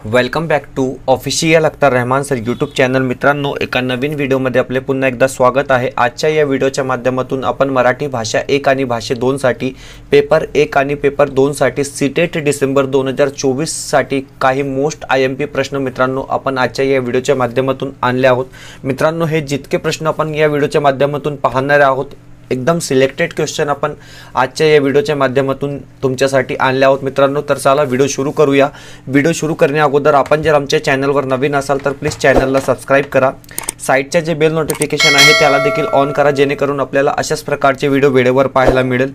Welcome back to official Akhtar Rahman sir YouTube channel. मित्रांनो, एका नवीन व्हिडिओमध्ये आपले पुन्हा एकदा स्वागत आहे। आजच्या या व्हिडिओच्या माध्यमातून आपण मराठी भाषा 1 आणि भाषा 2 साठी पेपर 1 आणि पेपर 2 साठी सीटेट डिसेंबर 2024 साठी काही मोस्ट IMP प्रश्न मित्रांनो आपण आजच्या या व्हिडिओच्या माध्यमातून आणले आहोत। मित्रांनो, हे जितके प्रश्न आपण या व्हिडिओच्या माध्यमातून पाहणार आहोत एकदम सिलेक्टेड क्वेश्चन आपण आजच्या या व्हिडिओच्या माध्यमातून तुमच्यासाठी आणले आहोत मित्रांनो। तर चला व्हिडिओ सुरू करूया। व्हिडिओ सुरू करण्या अगोदर आपण जर आमच्या चॅनलवर नवीन असाल तर प्लीज चॅनलला सबस्क्राइब करा। साइडचे जे बेल नोटिफिकेशन आहे त्याला देखील ऑन करा, जेणेकरून आपल्याला अशाच प्रकारचे व्हिडिओ वेळेवर पाहायला मिळेल।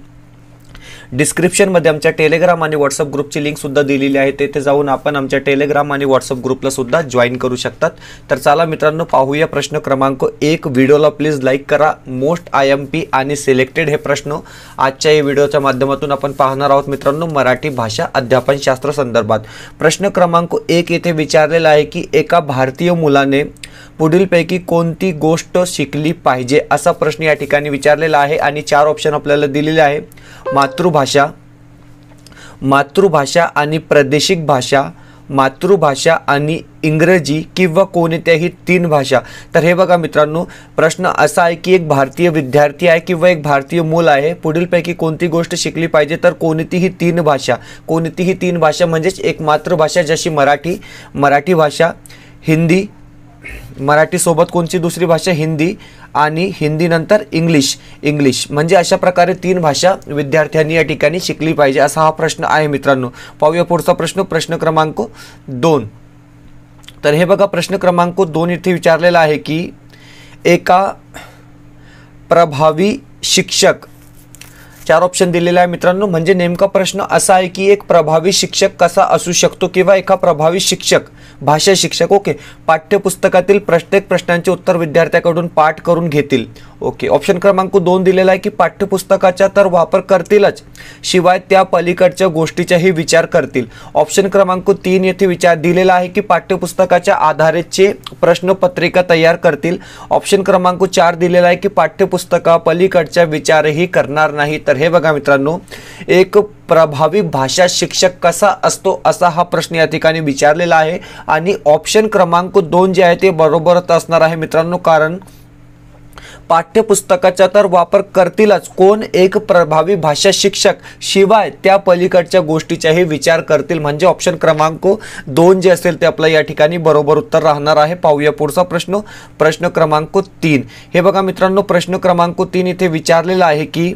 डिस्क्रिप्शन मध्ये आमच्या टेलिग्राम आणि व्हॉट्सअप ग्रुपची लिंक सुद्धा दिलेली आहे, तेथे जाऊन आपण आमच्या टेलिग्राम आणि व्हॉट्सअप ग्रुपला सुद्धा जॉइन करू शकतात। तर चला मित्रांनो पाहूया प्रश्न क्रमांक 1। व्हिडिओला प्लीज लाईक करा। मोस्ट IMP आणि सिलेक्टेड हे प्रश्न आजच्या या व्हिडिओच्या माध्यमातून आपण पाहणार आहोत मित्रांनो मराठी भाषा अध्यापन शास्त्र संदर्भात। प्रश्न क्रमांक 1 येथे विचारलेला आहे की एका भारतीय मुलाने पुढीलपैकी कोणती गोष्ट शिकली पाहिजे असा प्रश्न या ठिकाणी विचारलेला आहे आणि 4 ऑप्शन आपल्याला दिलेले आहे। मातृभाषा आणि प्रादेशिक भाषा, मातृभाषा आणि इंग्रजी किंवा कोणत्याही 3 भाषा। तर हे बघा मित्रांनो, प्रश्न असा आहे की एक भारतीय विद्यार्थी आहे किंवा एक भारतीय मूल आहे, पुढीलपैकी कोणती गोष्ट शिकली पाहिजे तर कोणतीही 3 भाषा। कोणतीही 3 भाषा म्हणजेच एक मातृभाषा जशी मराठी भाषा, हिंदी, मराठी सोबत कोणती दुसरी भाषा हिंदी आणि हिंदी नंतर इंग्लिश म्हणजे अशा प्रकारे 3 भाषा विद्यार्थ्यांनी या ठिकाणी शिकली पाहिजे असा हा प्रश्न आहे मित्रांनो। पाहूया पुढचा प्रश्न, प्रश्न क्रमांक 2। तर हे बघा प्रश्न क्रमांक 2 इथे विचारलेला आहे की एका प्रभावी शिक्षक, 4 ऑप्शन दिलेले आहे मित्रांनो। म्हणजे नेमका प्रश्न असा आहे की एक प्रभावी शिक्षक कसा असू शकतो किंवा एका प्रभावी शिक्षक, भाषा शिक्षक ओके, पाठ्यपुस्तकातील प्रत्येक प्रश्नांचे उत्तर विद्यार्थ्याकडून पाठ करून घेतील ओके। ऑप्शन क्रमांक 2 दिलेला आहे की पाठ्यपुस्तकाचा तर वापर करतीलच, शिवाय त्या पलीकडच्या गोष्टीचाही विचार करतील। ऑप्शन क्रमांक 3 येथे विचार दिलेला आहे की पाठ्यपुस्तकाच्या आधारेचे प्रश्नपत्रिका तयार करतील। ऑप्शन क्रमांक 4 दिलेला आहे की पाठ्यपुस्तका पलीकडच्या विचारही करणार नाही। तर हे बघा मित्रांनो, एक प्रभावी भाषा शिक्षक कसा असतो असा हा प्रश्न या ठिकाणी विचारलेला आहे आणि ऑप्शन क्रमांक 2 जे आहे ते बरोबरच असणार आहे मित्रांनो, कारण पाठ्यपुस्तकाचा तर वापर करतीलच, कोण एक प्रभावी भाषा शिक्षक शिवाय त्या पलीकडच्या गोष्टीचाही विचार करतील। म्हणजे ऑप्शन क्रमांक 2 जे असेल ते आपलं या ठिकाणी बरोबर उत्तर राहणार आहे। पाहूया पुढचा प्रश्न, प्रश्न क्रमांक 3। हे बघा मित्रांनो, प्रश्न क्रमांक 3 इथे विचारलेला आहे की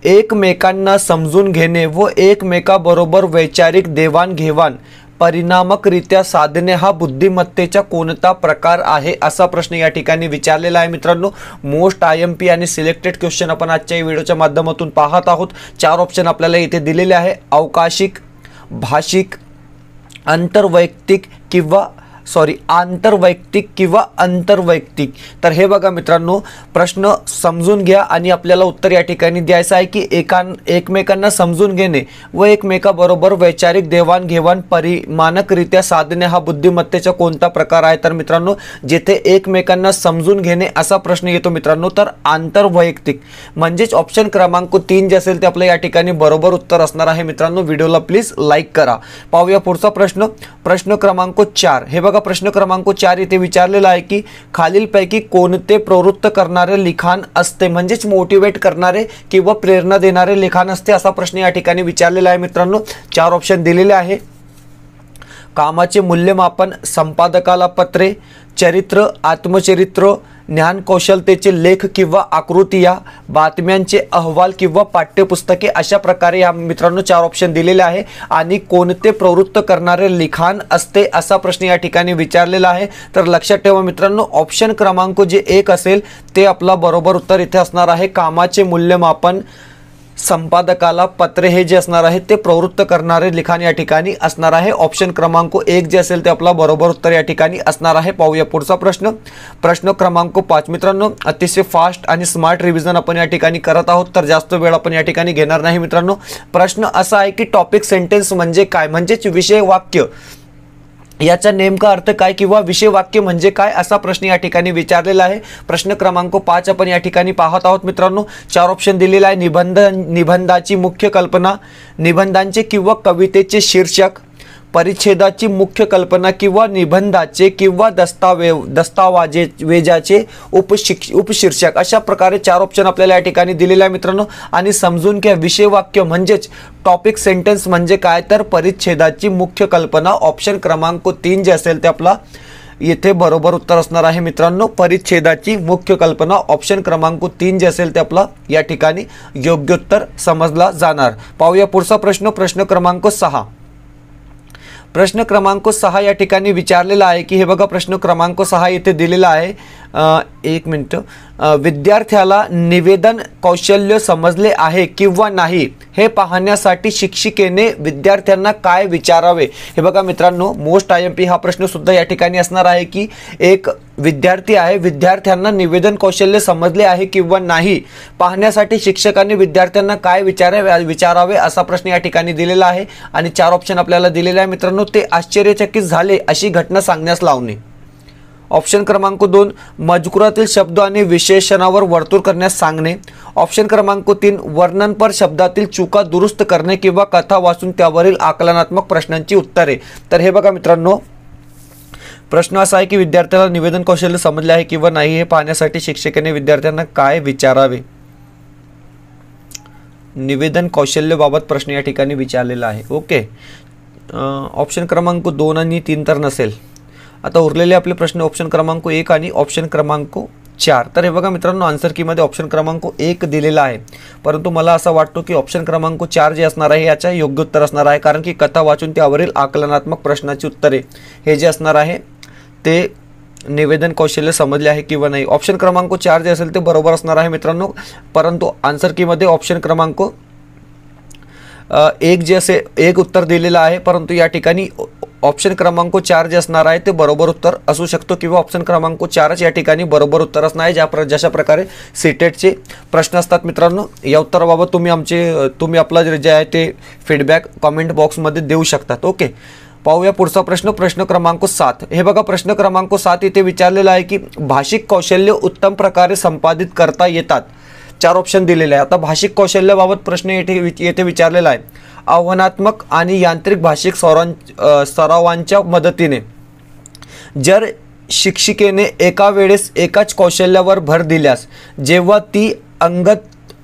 एकमेकांना समजून घेणे व एकमेकाबरोबर वैचारिक देवाणघेवाण परिणामकरित्या साधणे हा बुद्धिमत्तेचा कोणता प्रकार आहे असा प्रश्न या ठिकाणी विचारलेला आहे मित्रांनो। मोस्ट IMP आणि सिलेक्टेड क्वेश्चन आपण आजच्या व्हिडिओच्या माध्यमातून पाहत आहोत। 4 ऑप्शन आपल्याला इथे दिलेले आहे, अवकाशिक, भाषिक, आंतरवैयक्तिक किंवा अंतरवैयक्तिक। तर हे बघा मित्रांनो, प्रश्न समजून घ्या आणि आपल्याला उत्तर या ठिकाणी द्यायचं आहे की एकमेकांना समजून घेणे व एकमेकाबरोबर वैचारिक देवाणघेवाण परिमाणकरित्या साधणे हा बुद्धिमत्तेचा कोणता प्रकार आहे। तर मित्रांनो, जिथे एकमेकांना समजून घेणे असा प्रश्न येतो मित्रांनो तर आंतरवैयक्तिक म्हणजेच ऑप्शन क्रमांक 3 जे असेल ते आपलं या ठिकाणी बरोबर उत्तर असणार आहे मित्रांनो। व्हिडिओला प्लीज लाईक करा। पाहूया पुढचा प्रश्न, प्रश्न क्रमांक 4। हे बघा प्रश्न क्रमांक 4 इथे विचारलेला आहे की खालीलपैकी कोणते प्रवृत्त करणारे लिखाण असते, म्हणजेच मोटिवेट करणारे किंवा प्रेरणा देणारे लिखाण असते असा प्रश्न या ठिकाणी विचारलेला आहे मित्रांनो। 4 ऑप्शन दिलेले आहे, कामाचे मूल्यमापन, संपादकाला पत्रे, चरित्र, आत्मचरित्र, ज्ञान कौशलतेचे लेख किंवा आकृतिया, बातम्यांचे अहवाल किंवा पाठ्यपुस्तके। अशा प्रकारे या मित्रांनो 4 ऑप्शन दिलेले आहे आणि कोणते प्रवृत्त करणारे लिखाण असते असा प्रश्न या ठिकाणी विचारलेला आहे। तर लक्षात ठेवा मित्रांनो, ऑप्शन क्रमांक जे 1 असेल ते आपला बरोबर उत्तर इथे असणार आहे। कामाचे मूल्यमापन, संपादकाला पत्रे हे जे असणार आहे ते प्रवृत्त करणारे लिखाण या ठिकाणी असणार आहे। ऑप्शन क्रमांक 1 जे असेल ते आपला बरोबर उत्तर या ठिकाणी असणार आहे। पाहूया पुढचा प्रश्न, प्रश्न क्रमांक 5। मित्रांनो, अतिशय फास्ट आणि स्मार्ट रिव्हिजन आपण या ठिकाणी करत आहोत, तर जास्त वेळ आपण या ठिकाणी घेणार नाही मित्रांनो। प्रश्न असा आहे की टॉपिक सेंटेन्स म्हणजे काय, म्हणजेच विषय वाक्य याचा नेमका अर्थ काय किंवा विषय वाक्य म्हणजे काय असा प्रश्न या ठिकाणी विचारलेला आहे। प्रश्न क्रमांक 5 आपण या ठिकाणी पाहत आहोत मित्रांनो। 4 ऑप्शन दिलेला आहे, निबंधाची मुख्य कल्पना, निबंधांचे किंवा कवितेचे शीर्षक, परिच्छेदाची मुख्य कल्पना किंवा निबंधाचे किंवा दस्तावेजाचे उपशीर्षक, अशा प्रकारे 4 ऑप्शन आपल्याला या ठिकाणी दिलेले आहे मित्रांनो. आणि समजून घ्या, विषय वाक्य म्हणजेच टॉपिक सेंटेन्स म्हणजे काय, तर परिच्छेदाची मुख्य कल्पना. ऑप्शन क्रमांक 3 जे असेल ते आपला येथे बरोबर उत्तर असणार आहे मित्रांनो. परिच्छेदाची मुख्य कल्पना, ऑप्शन क्रमांक 3 जे असेल ते आपला या ठिकाणी योग्य उत्तर समजला जाणार. पाहूया पुढचा प्रश्न, प्रश्न क्रमांक 6. प्रश्न क्रमांक 6 या ठिकाणी विचारलेला आहे की हे बघा, प्रश्न क्रमांक 6 इथे दिलेला आहे. 1 मिनिट. विद्यार्थ्याला निवेदन कौशल्य समजले आहे किंवा नाही हे पाहण्यासाठी शिक्षिकेने विद्यार्थ्यांना काय विचारावे. हे बघा मित्रांनो, मोस्ट IMP हा प्रश्न सुद्धा या ठिकाणी असणार आहे की एक विद्यार्थी आहे, विद्यार्थ्यांना निवेदन कौशल्य समजले आहे किंवा नाही पाहण्यासाठी शिक्षकांनी विद्यार्थ्यांना काय विचारावे असा प्रश्न या ठिकाणी दिलेला आहे. आणि 4 ऑप्शन आपल्याला दिलेले आहे मित्रांनो. ते आश्चर्यचकित झाले अशी घटना सांगण्यास लावणे. ऑप्शन क्रमांक 2, मजकुरातील शब्द आणि विशेषणावर वर्तुळ करण्यास सांगणे. ऑप्शन क्रमांक 3, वर्णनपर शब्दातील चुका दुरुस्त करणे किंवा कथा वाचून त्यावरील आकलनात्मक प्रश्नांची उत्तरे. तर हे बघा मित्रांनो, प्रश्न असा आहे की विद्यार्थ्याला निवेदन कौशल्य समजले आहे किंवा नाही हे पाहण्यासाठी शिक्षकाने विद्यार्थ्यांना काय विचारावे. निवेदन कौशल्याबाबत प्रश्न या ठिकाणी विचारलेला आहे. ओके, ऑप्शन क्रमांक 2 आणि 3 तर नसेल. आता उरलेले आपले प्रश्न ऑप्शन क्रमांक 1 आणि ऑप्शन क्रमांक 4. तर हे बघा मित्रांनो, आन्सर कीमध्ये ऑप्शन क्रमांक 1 दिलेला आहे, परंतु मला असं वाटतं की ऑप्शन क्रमांक 4 जे असणार आहे याच्या योग्य उत्तर असणार आहे. कारण की कथा वाचून त्यावरील आकलनात्मक प्रश्नाची उत्तरे हे जे असणार आहे ते निवेदन कौशल्य समजले आहे किंवा नाही. ऑप्शन क्रमांक 4 जे असेल ते बरोबर असणार आहे मित्रांनो, परंतु आन्सर कीमध्ये ऑप्शन क्रमांक 1 जे असे 1 उत्तर दिलेलं आहे, परंतु या ठिकाणी ऑप्शन क्रमांक 4 जे असणार आहे ते बरोबर उत्तर असू शकतो किंवा ऑप्शन क्रमांक 4च या ठिकाणी बरोबर उत्तर असणार आहे. जशा प्रकारे सीटेटचे प्रश्न असतात मित्रांनो, या उत्तराबाबत तुम्ही आपला जे आहे ते फीडबॅक कमेंट बॉक्समध्ये देऊ शकतात. ओके, पाहूया पुढचा प्रश्न, प्रश्न क्रमांक 7. हे बघा, प्रश्न क्रमांक 7 इथे विचारलेला आहे की भाषिक कौशल्य उत्तम प्रकारे संपादित करता येतात. 4 ऑप्शन दिलेले आहे. आता भाषिक कौशल्याबाबत प्रश्न येथे विचारलेला आहे. आव्हानात्मक आणि यांत्रिक भाषिक सरावांच्या मदतीने जर शिक्षिकेने एका वेळेस एकाच कौशल्यावर भर दिल्यास जेव्हा ती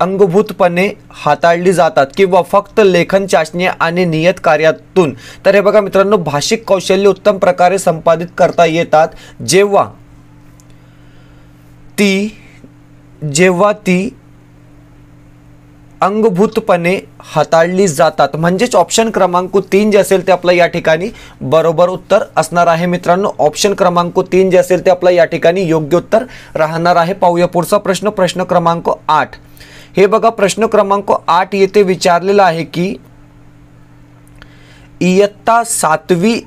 अंगभूतपणे हाताळली जातात किंवा फक्त लेखन चाचणी आणि नियत कार्यातून. तर हे बघा मित्रांनो, भाषिक कौशल्य उत्तम प्रकारे संपादित करता येतात जेव्हा ती अंगभूतपणे हाताळली जातात. म्हणजेच ऑप्शन क्रमांक 3 जे असेल ते आपलं या ठिकाणी बरोबर उत्तर असणार आहे मित्रांनो. ऑप्शन क्रमांक 3 जे असेल ते आपलं या ठिकाणी योग्य उत्तर राहणार आहे. पाहूया पुढचा प्रश्न, प्रश्न क्रमांक 8. हे बघा, प्रश्न क्रमांक 8 येथे विचारलेला आहे की इयत्ता 7वी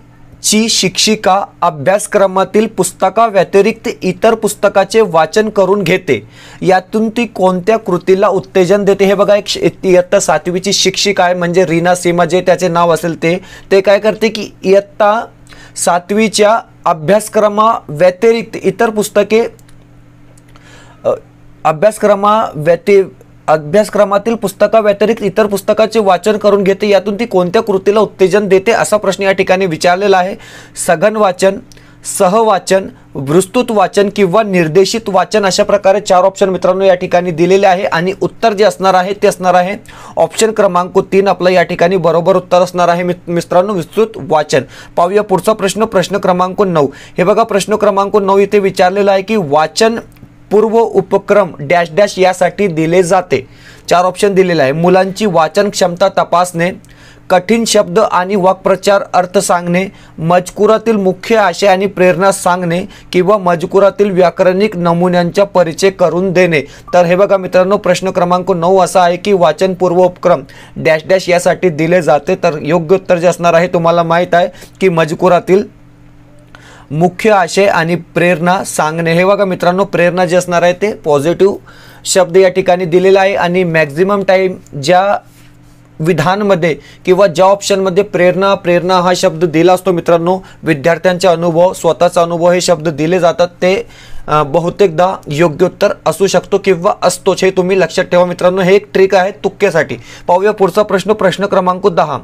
ची शिक्षिका अभ्यासक्रमातील पुस्तकाव्यतिरिक्त इतर पुस्तकाचे वाचन करून घेते. यातून ती कोणत्या कृतीला उत्तेजन देते. हे बघा, एक इयत्ता 7वी ची शिक्षिका आहे म्हणजे रीना सीमा जे त्याचे नाव असेल ते काय करते की इयत्ता 7वीच्या अभ्यासक्रमाव्यतिरिक्त इतर पुस्तके अभ्यासक्रमातील पुस्तकाव्यतिरिक्त इतर पुस्तकाचे वाचन करून घेते. यातून ती कोणत्या कृतीला उत्तेजन देते असा प्रश्न या ठिकाणी विचारलेला आहे. सघन वाचन, सहवाचन, विस्तृत वाचन किंवा निर्देशित वाचन, अशा प्रकारे 4 ऑप्शन मित्रांनो या ठिकाणी दिलेले आहे. आणि उत्तर जे असणार आहे ते असणार आहे ऑप्शन क्रमांक 3 आपलं या ठिकाणी बरोबर उत्तर असणार आहे मित्रांनो, विस्तृत वाचन. पाहूया पुढचा प्रश्न, प्रश्न क्रमांक 9. हे बघा, प्रश्न क्रमांक 9 इथे विचारलेला आहे की वाचन पूर्व उपक्रम डॅश डॅश यासाठी दिले जाते. 4 ऑप्शन दिलेले आहे. मुलांची वाचन क्षमता तपासणे, कठीण शब्द आणि वाक्प्रचार अर्थ सांगणे, मजकुरातील मुख्य आशय आणि प्रेरणा सांगणे किंवा मजकुरातील व्याकरणिक नमुन्यांचा परिचय करून देणे. तर हे बघा मित्रांनो, प्रश्न क्रमांक 9 असा आहे की वाचन पूर्व उपक्रम डॅश डॅश यासाठी दिले जाते. तर योग्य उत्तर जे असणार आहे तुम्हाला माहीत आहे की मजकुरातील मुख्य आशय आणि प्रेरणा सांगणे. हे बघा मित्रांनो, प्रेरणा जे असणार आहे ते पॉझिटिव्ह शब्द या ठिकाणी दिलेला आहे. आणि मॅक्झिमम टाइम ज्या विधानमध्ये किंवा ज्या ऑप्शनमध्ये प्रेरणा हा शब्द दिला असतो मित्रांनो, विद्यार्थ्यांचे अनुभव, स्वतःचा अनुभव हे शब्द दिले जातात, ते बहुतेकदा योग्य उत्तर असू शकतो किंवा असतोच, हे तुम्ही लक्षात ठेवा मित्रांनो. हे एक ट्रिक आहे तुक्केसाठी. पाहूया पुढचा प्रश्न, प्रश्न क्रमांक 10.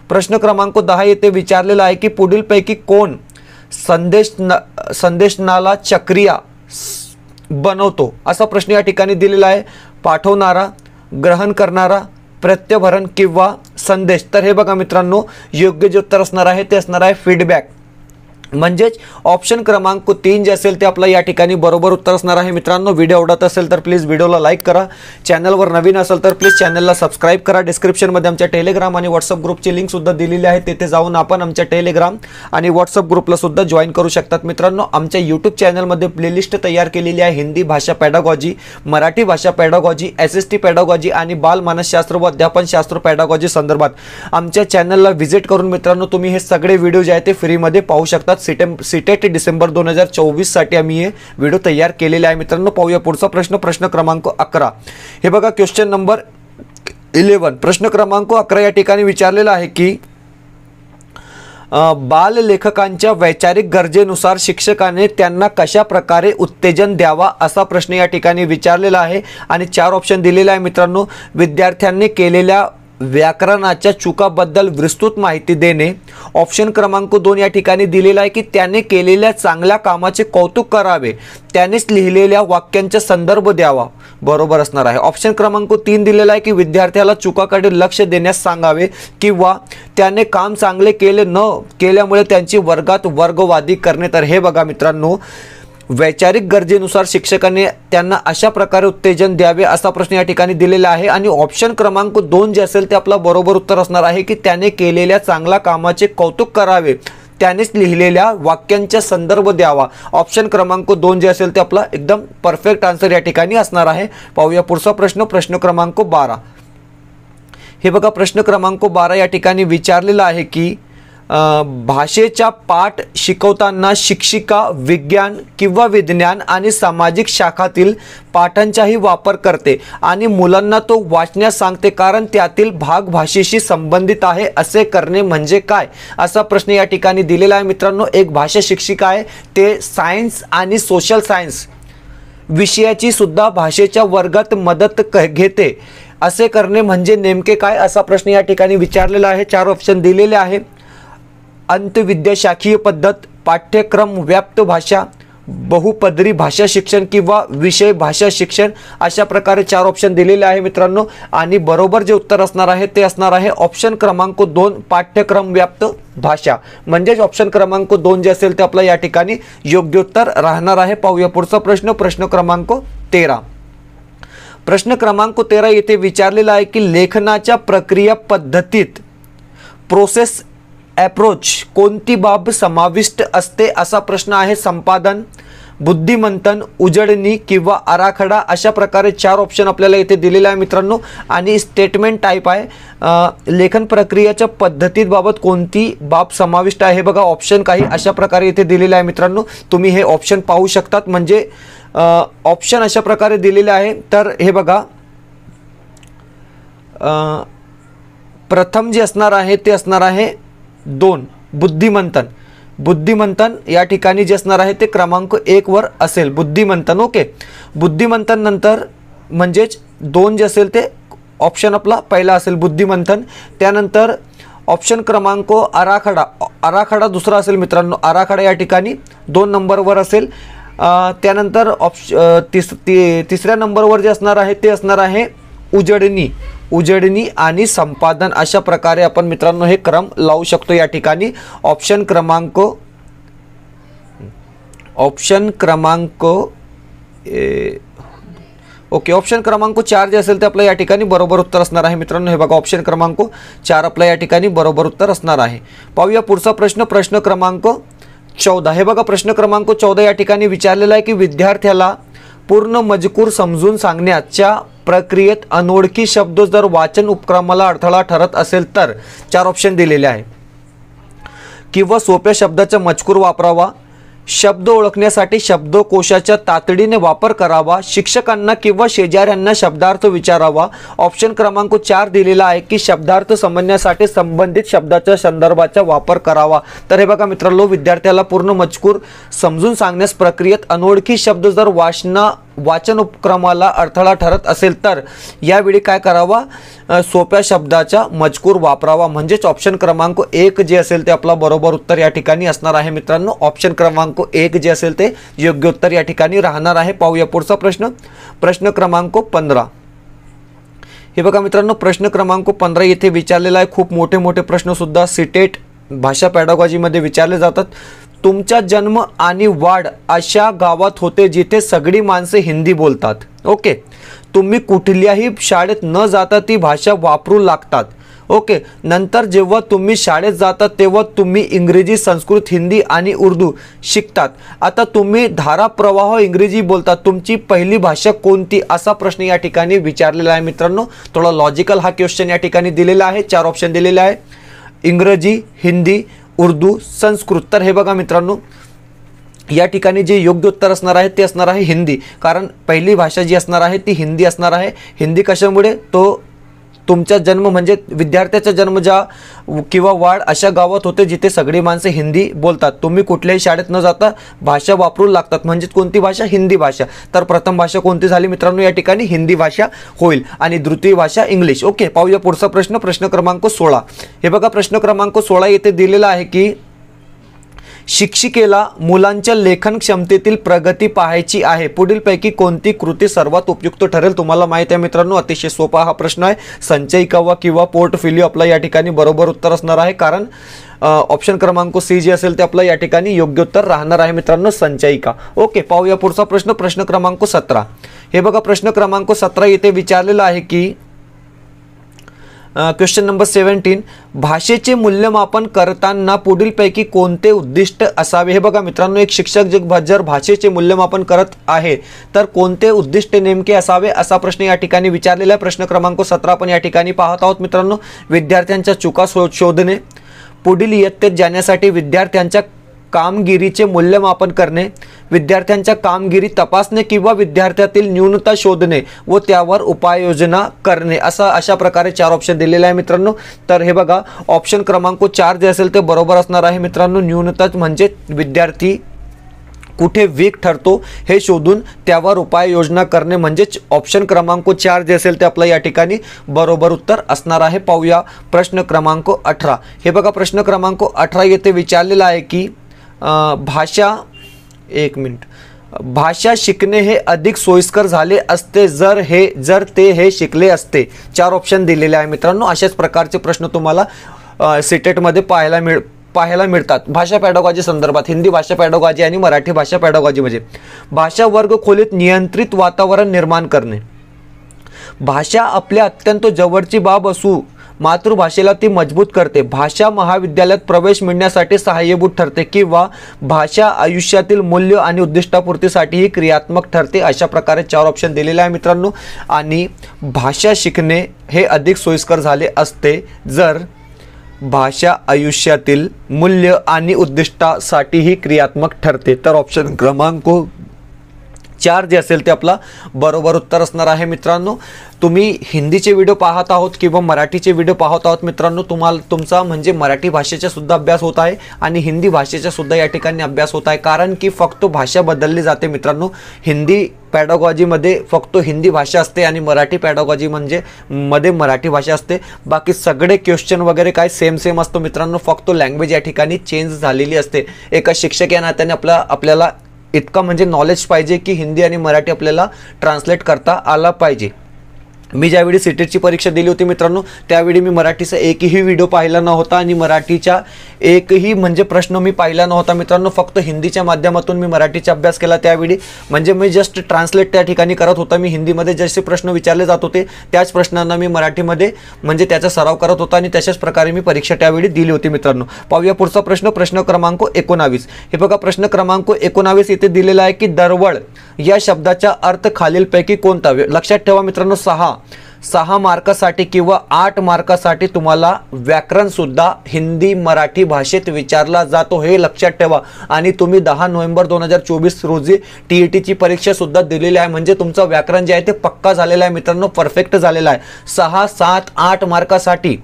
प्रश्न क्रमांक 10 येथे विचारलेला आहे की पुढीलपैकी कोण संदेशनाला चक्रिया बनवतो, असा प्रश्न या ठिकाणी दिलेला आहे. पाठवणारा, ग्रहण करणारा, प्रत्यभरण किंवा संदेश. तर हे बघा मित्रांनो, योग्य जे उत्तर असणार आहे ते असणार आहे फीडबॅक. म्हणजेच ऑप्शन क्रमांक 3 जे असेल ते आपलं या ठिकाणी बरोबर उत्तर असणार आहे मित्रांनो. व्हिडिओ आवडत असेल तर प्लीज व्हिडिओला लाईक करा. चॅनलवर नवीन असेल तर प्लीज चॅनलला सबस्क्राईब करा. डिस्क्रिप्शनमध्ये आमच्या टेलिग्राम आणि व्हॉट्सअप ग्रुपची लिंक सुद्धा दिलेली आहे. तेथे जाऊन आपण आमच्या टेलिग्राम आणि व्हॉट्सअप ग्रुपला सुद्धा जॉईन करू शकतात मित्रांनो. आमच्या यूट्यूब चॅनलमध्ये प्लेलिस्ट तयार केलेली आहे. हिंदी भाषा पॅडागॉजी, मराठी भाषा पॅडागॉजी, SST पॅडागॉजी आणि बाल मानसशास्त्र व अध्यापनशास्त्र पॅडागॉजी संदर्भात आमच्या चॅनलला व्हिजिट करून मित्रांनो तुम्ही हे सगळे व्हिडिओ जे आहे ते फ्रीमध्ये पाहू शकतात. सीटेट डिसेंबर 2024 साठी आम्ही हे व्हिडिओ तयार केलेले आहे मित्रांनो. पाहूया पुढचा प्रश्न, प्रश्न क्रमांक 11. हे बघा क्वेश्चन नंबर 11. प्रश्न क्रमांक 11 या ठिकाणी विचारलेला आहे की बाल लेखकांच्या वैचारिक गरजेनुसार शिक्षकाने त्यांना कशा प्रकारे उत्तेजन द्यावा, असा प्रश्न या ठिकाणी विचारलेला आहे. आणि 4 ऑप्शन दिलेले आहे मित्रांनो. विद्यार्थ्यांनी केलेल्या व्याकरणाच्या चुकाबद्दल विस्तृत माहिती देणे. ऑप्शन क्रमांक 2 या ठिकाणी दिलेला आहे की त्याने केलेल्या चांगल्या कामाचे कौतुक करावे. त्यानेच लिहिलेल्या वाक्यांचा संदर्भ द्यावा, बरोबर असणार आहे. ऑप्शन क्रमांक 3 दिलेला आहे की विद्यार्थ्याला चुकाकडे लक्ष देण्यास सांगावे किंवा त्याने काम चांगले केले न केल्यामुळे त्यांची वर्गात वर्गवादी करणे. तर हे बघा मित्रांनो, वैचारिक गरजेनुसार शिक्षकाने त्यांना अशा प्रकारे उत्तेजन द्यावे, असा प्रश्न या ठिकाणी दिलेला आहे. आणि ऑप्शन क्रमांक 2 जे असेल ते आपला बरोबर उत्तर असणार आहे की त्याने केलेल्या चांगल्या कामाचे कौतुक करावे, त्यानेच लिहिलेल्या वाक्यांचा संदर्भ द्यावा. ऑप्शन क्रमांक 2 जे असेल ते आपला एकदम परफेक्ट आन्सर या ठिकाणी असणार आहे. पाहूया पुढचा प्रश्न, प्रश्न क्रमांक 12. हे बघा प्रश्न क्रमांक 12 या ठिकाणी विचारलेला आहे की भाषेचा पाठ शिकवताना शिक्षिका विज्ञान किंवा विज्ञान आणि सामाजिक शाखातील पाठांचाही वापर करते आणि मुलांना तो वाचण्यास सांगते कारण त्यातील भाग भाषेशी संबंधित आहे. असे करणे म्हणजे काय, असा प्रश्न या ठिकाणी दिलेला आहे मित्रांनो. एक भाषा शिक्षिका आहे, ते सायन्स आणि सोशल सायन्स विषयाची सुद्धा भाषेच्या वर्गात मदत घेते. असे करणे म्हणजे नेमके काय, असा प्रश्न या ठिकाणी विचारलेला आहे. 4 ऑप्शन दिलेले आहे. अंतविद्याशाखीय पद्धत, पाठ्यक्रम व्याप्त भाषा, बहुपदरी भाषा शिक्षण किंवा विषय भाषा शिक्षण, अशा प्रकारे 4 ऑप्शन दिलेले आहे मित्रांनो. आणि बरोबर जे उत्तर असणार आहे ते असणार आहे ऑप्शन क्रमांक 2, पाठ्यक्रम व्याप्त भाषा. म्हणजेच ऑप्शन क्रमांक 2 जे असेल ते आपलं या ठिकाणी योग्य उत्तर राहणार आहे. पाहूया पुढचा प्रश्न, प्रश्न क्रमांक 13. प्रश्न क्रमांक 13 येथे विचारलेला आहे की लेखनाच्या प्रक्रिया पद्धतीत प्रोसेस अप्रोच कोणती बाब समाविष्ट असते, असा प्रश्न आहे. संपादन, बुद्धिमंथन, उजळणी किंवा आराखडा, अशा प्रकारे 4 ऑप्शन आपल्याला इथे दिलेले आहे मित्रांनो. आणि स्टेटमेंट टाईप आहे, लेखन प्रक्रियेच्या पद्धतीत बाबत कोणती बाब समाविष्ट आहे. बघा ऑप्शन काही अशा प्रकारे इथे दिलेले आहे मित्रांनो. तुम्ही हे ऑप्शन पाहू शकतात. म्हणजे ऑप्शन अशा प्रकारे दिलेले आहे. तर हे बघा, प्रथम जे असणार आहे ते असणार आहे 2, बुद्धिमंथन. बुद्धिमंथन या ठिकाणी जे असणार आहे ते क्रमांक 1 वर असेल, बुद्धिमंथन. ओके, बुद्धिमंथन नंतर म्हणजेच 2 जे असेल ते ऑप्शन आपला पहिला असेल, बुद्धिमंथन. त्यानंतर ऑप्शन क्रमांक आराखडा, आराखडा दुसरा असेल मित्रांनो. आराखडा या ठिकाणी 2 नंबरवर असेल. त्यानंतर तिसऱ्या नंबरवर जे असणार आहे ते असणार आहे उजळणी, उजळणी आणि संपादन. अशा प्रकारे आपण मित्रांनो हे क्रम लावू शकतो या ठिकाणी. ऑप्शन क्रमांक ओके, ऑप्शन क्रमांक 4 जे असेल ते आपलं या ठिकाणी बरोबर उत्तर असणार आहे मित्रांनो. हे बघा ऑप्शन क्रमांक 4 आपलं या ठिकाणी बरोबर उत्तर असणार आहे. पाहूया पुढचा प्रश्न, प्रश्न क्रमांक 14. हे बघा प्रश्न क्रमांक 14 या ठिकाणी विचारलेला आहे की विद्यार्थ्याला पूर्ण मजकूर समजून सांगण्याच्या प्रक्रियेत अनोळखी शब्द जर वाचन उपक्रमाला अडथळा ठरत असेल तर 4 ऑप्शन दिलेले आहे. किंवा सोप्या शब्दाचा मजकूर वापरावा, शब्द ओळखण्यासाठी शब्दकोशाचा तातडीने वापर करावा, शिक्षकांना किंवा शेजाऱ्यांना शब्दार्थ विचारावा। ऑप्शन क्रमांक 4 दिलेला आहे की शब्दार्थ समजण्यासाठी संबंधित शब्दाच्या संदर्भाचा वापर करावा। तर हे बघा मित्रांनो, विद्यार्थ्याला पूर्ण मजकूर समजून सांगण्यास प्रक्रियेत अनोळखी शब्द जर वाचन उपक्रमाला अडथळा ठरत असेल तर यावेळी काय करावा, सोप्या शब्दाचा मजकूर वापरावा। म्हणजेच ऑप्शन क्रमांक 1 जे असेल ते आपला बरोबर उत्तर या ठिकाणी असणार आहे मित्रांनो। ऑप्शन क्रमांक 1 जे असेल ते योग्य उत्तर या ठिकाणी राहणार आहे। पाहूया पुढचा प्रश्न, प्रश्न क्रमांक 15। हे बघा मित्रांनो, प्रश्न क्रमांक 15 येथे विचारलेला आहे। खूप मोठे मोठे प्रश्न सुद्धा सीटेट भाषा पॅडागॉजी मध्ये विचारले जातात। तुमचा जन्म आणि वाढ अशा गावात होते जिथे सगळी माणसे हिंदी बोलतात। ओके, तुम्ही कुठल्याही शाळेत न जाता ती भाषा वापरू लागतात। ओके, नंतर जेव्हा तुम्ही शाळेत जातात तेव्हा तुम्ही इंग्रजी, संस्कृत, हिंदी आणि उर्दू शिकतात। आता तुम्ही धाराप्रवाह इंग्रजी बोलतात, तुमची पहिली भाषा कोणती, असा प्रश्न या ठिकाणी विचारलेला आहे मित्रांनो। थोडा लॉजिकल हा क्वेश्चन या ठिकाणी दिलेला आहे। 4 ऑप्शन दिलेले आहे, इंग्रजी, हिंदी, उर्दू, संस्कृत। तर हे बघा मित्रांनो, या ठिकाणी जे योग्य उत्तर असणार आहे ते असणार आहे हिंदी, कारण पहिली भाषा जी असणार आहे ती हिंदी असणार आहे। हिंदी कशामुळे, तो तुमचा जन्म म्हणजे विद्यार्थ्याचा जन्म ज्या किंवा वाढ अशा गावात होते जिथे सगळी माणसे हिंदी बोलतात। तुम्ही कुठल्याही शाळेत न जाता भाषा वापरू लागतात, म्हणजे कोणती भाषा, हिंदी भाषा। तर प्रथम भाषा कोणती झाली मित्रांनो, या ठिकाणी हिंदी भाषा होईल आणि द्वितीय भाषा इंग्लिश। ओके, पाहूया पुढचा प्रश्न, प्रश्न क्रमांक 16। हे बघा प्रश्न क्रमांक 16 येथे दिलेला आहे की शिक्षिकेला मुलांच्या लेखन क्षमतेतील प्रगती पाहायची आहे, पुढीलपैकी कोणती कृती सर्वात उपयुक्त ठरेल। तुम्हाला माहिती आहे मित्रांनो, अतिशय सोपा हा प्रश्न आहे। संचयिका किंवा पोर्टफोलिओ आपला या ठिकाणी बरोबर उत्तर असणार आहे, कारण ऑप्शन क्रमांक सी जे असेल ते आपलं या ठिकाणी योग्य उत्तर राहणार आहे मित्रांनो, संचयिका। ओके, पाहूया पुढचा प्रश्न, प्रश्न क्रमांक 17। हे बघा प्रश्न क्रमांक 17 येथे विचारलेला आहे की क्वेश्चन नंबर 17, भाषेचे मूल्यमापन करताना पुढीलपैकी कोणते उद्दिष्ट असावे। हे बघा मित्रांनो, एक शिक्षक जर भाषेचे मूल्यमापन करत आहे तर कोणते उद्दिष्ट नेमके असावे, असा प्रश्न या ठिकाणी विचारलेला आहे। प्रश्न क्रमांक 17 आपण या ठिकाणी पाहत आहोत मित्रांनो। विद्यार्थ्यांच्या चुका शोधणे, पुढील इयत्तेत जाण्यासाठी विद्यार्थ्यांच्या कामगिरीचे मूल्यमापन करणे, विद्यार्थ्यांच्या कामगिरी तपासणे किंवा विद्यार्थ्यातील न्यूनता शोधणे व त्यावर उपाययोजना करणे, अशा प्रकारे 4 ऑप्शन दिलेले आहे मित्रांनो। तर हे बघा ऑप्शन क्रमांक 4 जे असेल ते बरोबर असणार आहे मित्रांनो। न्यूनता म्हणजे विद्यार्थी कुठे वीक ठरतो हे शोधून त्यावर उपाययोजना करणे, म्हणजेच ऑप्शन क्रमांक 4 जे असेल ते आपलं या ठिकाणी बरोबर उत्तर असणार आहे। पाहूया प्रश्न क्रमांक 18। हे बघा प्रश्न क्रमांक 18 येथे विचारलेला आहे की भाषा शिकणे हे अधिक सोयीस्कर झाले असते जर ते हे शिकले असते। 4 ऑप्शन दिलेले आहे मित्रांनो। अशाच प्रकारचे प्रश्न तुम्हाला सीटेट मध्ये पाहायला मिळतात भाषा पॅडागॉजी संदर्भात। हिंदी भाषा पॅडागॉजी आणि मराठी भाषा पॅडागॉजी म्हणजे भाषा वर्ग खोलीत नियंत्रित वातावरण निर्माण करणे, भाषा आपल्या अत्यंत जवळची बाब असू मातृभाषेला ती मजबूत करते, भाषा महाविद्यालयात प्रवेश मिळण्यासाठी सहाय्यभूत ठरते किंवा भाषा आयुष्यातील मूल्य आणि उद्दिष्टापूर्तीसाठीही क्रियात्मक ठरते। अशा प्रकारे 4 ऑप्शन दिलेले आहे मित्रांनो। आणि भाषा शिकणे हे अधिक सोयीस्कर झाले असते जर भाषा आयुष्यातील मूल्य आणि उद्दिष्टासाठीही क्रियात्मक ठरते। तर ऑप्शन क्रमांक 4 जे असेल ते आपला बरोबर उत्तर असणार आहे मित्रांनो। तुम्ही हिंदीचे व्हिडिओ पाहत आहोत किंवा मराठीचे व्हिडिओ पाहत आहोत मित्रांनो, तुमचा म्हणजे मराठी भाषेचा सुद्धा अभ्यास होत आहे आणि हिंदी भाषेचा सुद्धा या ठिकाणी अभ्यास होत आहे, कारण की फक्त भाषा बदलली जाते मित्रांनो। हिंदी पॅडागॉजीमध्ये फक्त हिंदी भाषा असते आणि मराठी पॅडागॉजी मध्ये मराठी भाषा असते। बाकी सगळे क्वेश्चन वगैरे काय सेम असतो मित्रांनो, फक्त लँग्वेज या ठिकाणी चेंज झालेली असते। एका शिक्षक या नात्याने आपल्याला इतका म्हणजे नॉलेज पाहिजे की हिंदी आणि मराठी आपल्याला ट्रान्सलेट करता आला पाहिजे। मी ज्यावेळी सीटेटची परीक्षा दिली होती मित्रांनो, त्यावेळी मी मराठीचा एकही व्हिडिओ पाहिला नव्हता आणि मराठीचा एकही म्हणजे प्रश्न मी पाहिला नव्हता मित्रांनो। फक्त हिंदीच्या माध्यमातून मी मराठीचा अभ्यास केला त्यावेळी, म्हणजे मी जस्ट ट्रान्सलेट त्या ठिकाणी करत होता। मी हिंदीमध्ये जसे प्रश्न विचारले जात होते त्याच प्रश्नांना मी मराठीमध्ये म्हणजे त्याचा सराव करत होता आणि तशाच प्रकारे मी परीक्षा त्यावेळी दिली होती मित्रांनो। पाहूया पुढचा प्रश्न, प्रश्न क्रमांक 19। हे बघा प्रश्न क्रमांक 19 इथे दिलेला आहे की दरवळ या शब्दाचा अर्थ खालीलपैकी कोणता। लक्षात ठेवा मित्रांनो, 6 मार्कासाठी किंवा 8 मार्कासाठी तुम्हाला व्याकरण सुद्धा हिंदी मराठी भाषेत विचारला जातो, हे लक्षात ठेवा। आणि तुम्ही 10 नोव्हेंबर 2024 रोजी TETची परीक्षा सुद्धा दिलेली आहे, म्हणजे तुमचं व्याकरण जे आहे ते पक्का झालेलं आहे मित्रांनो, परफेक्ट झालेलं आहे। 6, 7, 8 मार्कासाठी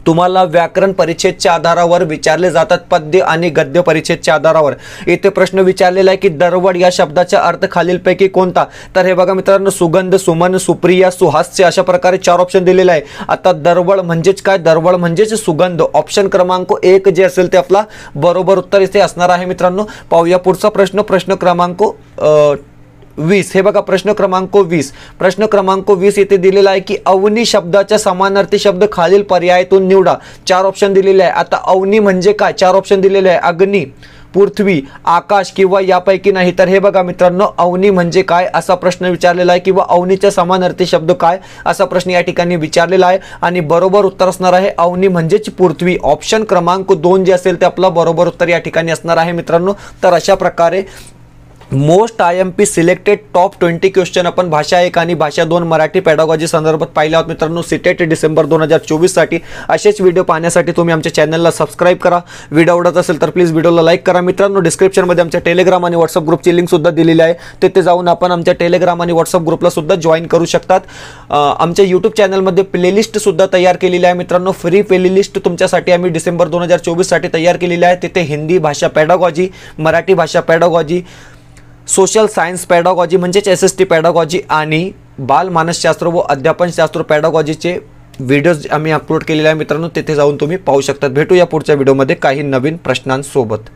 तुम्हाला व्याकरण परिच्छेदच्या आधारावर विचारले जातात, पद्य आणि गद्य परिच्छेदच्या आधारावर। इथे प्रश्न विचारलेला आहे की दरवड या शब्दाचा अर्थ खालीलपैकी कोणता? तर हे बघा मित्रांनो, सुगंध, सुमन, सुप्रिया, सुहास्य अशा प्रकारे 4 ऑप्शन दिलेले आहे। आता दरवड म्हणजेच काय? दरवड म्हणजेच सुगंध। ऑप्शन क्रमांक 1 जे असेल ते आपला बरोबर उत्तर इथे असणार आहे मित्रांनो। पाहूया पुढचा प्रश्न, प्रश्न क्रमांक 20। हे बघा प्रश्न क्रमांक 20, प्रश्न क्रमांक 20 येथे दिलेला आहे की अवनी शब्दाचा समानार्थी शब्द खालील पर्यायातून निवडा। 4 ऑप्शन दिलेले आहे। आता अवनी म्हणजे काय? 4 ऑप्शन दिलेले आहे, अग्नी, पृथ्वी, आकाश किंवा यापैकी नाही। तर हे बघा मित्रांनो, अवनी म्हणजे काय असा प्रश्न विचारलेला आहे, किंवा अवनीचा समानार्थी शब्द काय असा प्रश्न या ठिकाणी विचारलेला आहे। आणि बरोबर उत्तर असणार आहे अवनी म्हणजेच पृथ्वी। ऑप्शन क्रमांक 2 जे असेल ते आपला बरोबर उत्तर या ठिकाणी असणार आहे मित्रांनो। तर अशा प्रकारे most IMP selected top 20 question आपण भाषा 1 आणि भाषा 2 मराठी पेडागॉजी संदर्भात पाहिले आहोत मित्रांनो। सीटेट डिसेंबर 2024 साठी असेच व्हिडिओ पाहण्यासाठी तुम्ही आमच्या चॅनलला सबस्क्राइब करा। व्हिडिओ आवडत असेल तर प्लीज व्हिडिओला लाईक करा मित्रांनो। डिस्क्रिप्शनमध्ये आमच्या टेलिग्राम आणि व्हॉट्सअप ग्रुपची लिंक सुद्धा दिलेली आहे, तिथे जाऊन आपण आमच्या टेलिग्राम आणि व्हॉट्सअप ग्रुपला सुद्धा जॉईन करू शकतात। आमच्या यूट्यूब चॅनलमध्ये प्लेलिस्ट सुद्धा तयार केलेली आहे मित्रांनो, फ्री प्लेलिस्ट तुमच्यासाठी आम्ही डिसेंबर 2024 साठी तयार केलेली आहे। तिथे हिंदी भाषा पेडागॉजी, मराठी भाषा पेडागॉजी, सोशल सायन्स पेडागॉजी म्हणजेच SST पेडागॉजी आणि बाल मानसशास्त्र व अध्यापनशास्त्र पेडागॉजीचे व्हिडिओज आम्ही अपलोड केलेले आहे मित्रांनो, तिथे जाऊन तुम्ही पाहू शकता। भेटूया पुढच्या व्हिडिओमध्ये काही नवीन प्रश्नांसोबत।